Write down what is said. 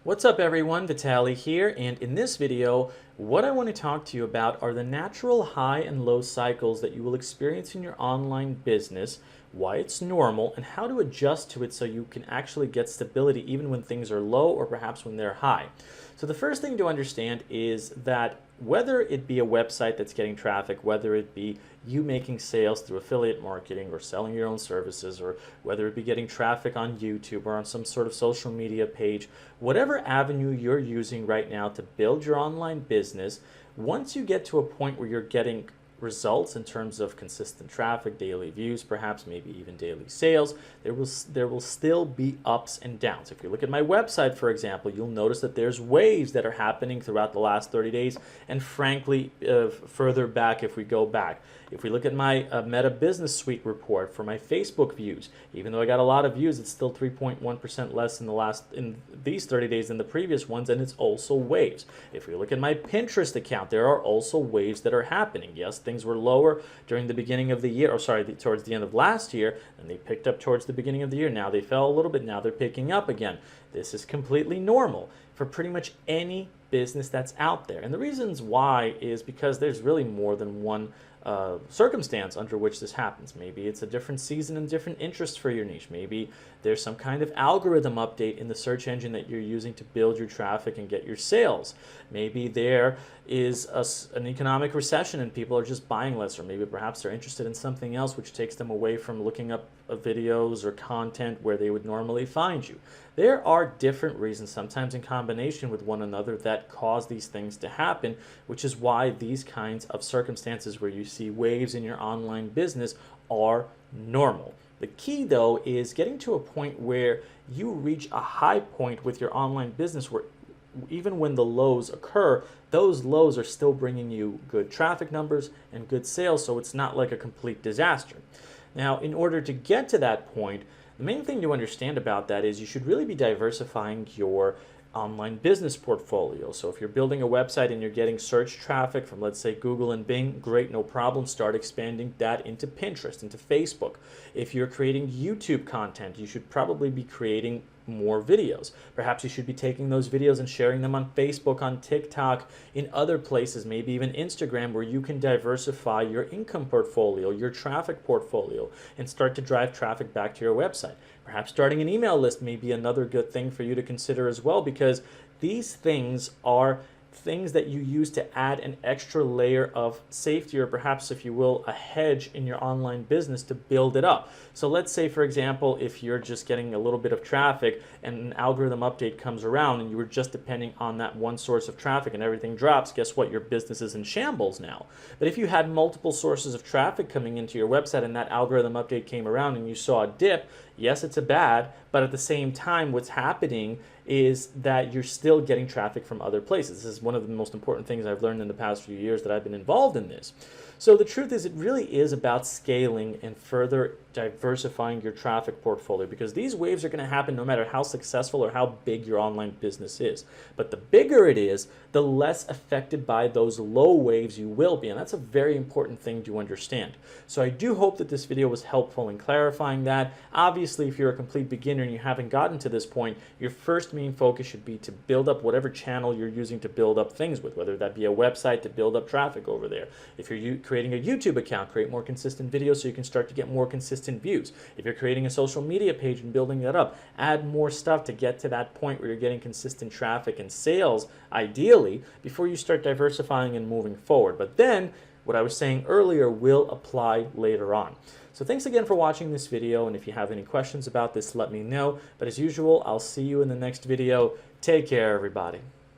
What's up everyone, Vitaly here, and in this video what I want to talk to you about are the natural high and low cycles that you will experience in your online business, why it's normal, and how to adjust to it so you can actually get stability even when things are low or perhaps when they're high. So the first thing to understand is that whether it be a website that's getting traffic, whether it be you making sales through affiliate marketing or selling your own services, or whether it be getting traffic on YouTube or on some sort of social media page, whatever avenue you're using right now to build your online business, once you get to a point where you're getting results in terms of consistent traffic, daily views, perhaps maybe even daily sales, there will still be ups and downs. If you look at my website, for example, you'll notice that there's waves that are happening throughout the last 30 days, and frankly, further back if we go back. If we look at my Meta Business Suite report for my Facebook views, even though I got a lot of views, it's still 3.1% less in these 30 days than the previous ones, and it's also waves. If we look at my Pinterest account, there are also waves that are happening. Yes, things were lower during the beginning of the year, or sorry, towards the end of last year, and they picked up towards the beginning of the year. Now they fell a little bit, now they're picking up again. This is completely normal for pretty much any business that's out there. And the reasons why is because there's really more than one circumstance under which this happens. Maybe it's a different season and different interests for your niche. Maybe there's some kind of algorithm update in the search engine that you're using to build your traffic and get your sales. Maybe there is an economic recession and people are just buying less, or maybe perhaps they're interested in something else which takes them away from looking up videos or content where they would normally find you. There are different reasons, sometimes in combination with one another, that cause these things to happen, which is why these kinds of circumstances where you see waves in your online business are normal. The key, though, is getting to a point where you reach a high point with your online business where even when the lows occur, those lows are still bringing you good traffic numbers and good sales, so it's not like a complete disaster. Now, in order to get to that point, the main thing to understand about that is you should really be diversifying your online business portfolio. So if you're building a website and you're getting search traffic from, let's say, Google and Bing, great, no problem. Start expanding that into Pinterest, into Facebook. If you're creating YouTube content, you should probably be creating more videos. Perhaps you should be taking those videos and sharing them on Facebook, on TikTok, in other places, maybe even Instagram, where you can diversify your income portfolio, your traffic portfolio, and start to drive traffic back to your website. Perhaps starting an email list may be another good thing for you to consider as well, because these things are things that you use to add an extra layer of safety, or perhaps, if you will, a hedge in your online business to build it up. So let's say, for example, if you're just getting a little bit of traffic and an algorithm update comes around and you were just depending on that one source of traffic and everything drops, guess what? Your business is in shambles now. But if you had multiple sources of traffic coming into your website and that algorithm update came around and you saw a dip, yes, it's a bad, but at the same time, what's happening is that you're still getting traffic from other places. This is one of the most important things I've learned in the past few years that I've been involved in this. So the truth is, it really is about scaling and further diversifying your traffic portfolio, because these waves are going to happen no matter how successful or how big your online business is. But the bigger it is, the less affected by those low waves you will be, and that's a very important thing to understand. So I do hope that this video was helpful in clarifying that. Obviously, if you're a complete beginner and you haven't gotten to this point, your first main focus should be to build up whatever channel you're using to build up things with, whether that be a website to build up traffic over there. If you're creating a YouTube account, create more consistent videos so you can start to get more consistent views. If you're creating a social media page and building that up, add more stuff to get to that point where you're getting consistent traffic and sales, ideally, before you start diversifying and moving forward. But then, what I was saying earlier will apply later on. So thanks again for watching this video, and if you have any questions about this, let me know. But as usual, I'll see you in the next video. Take care, everybody.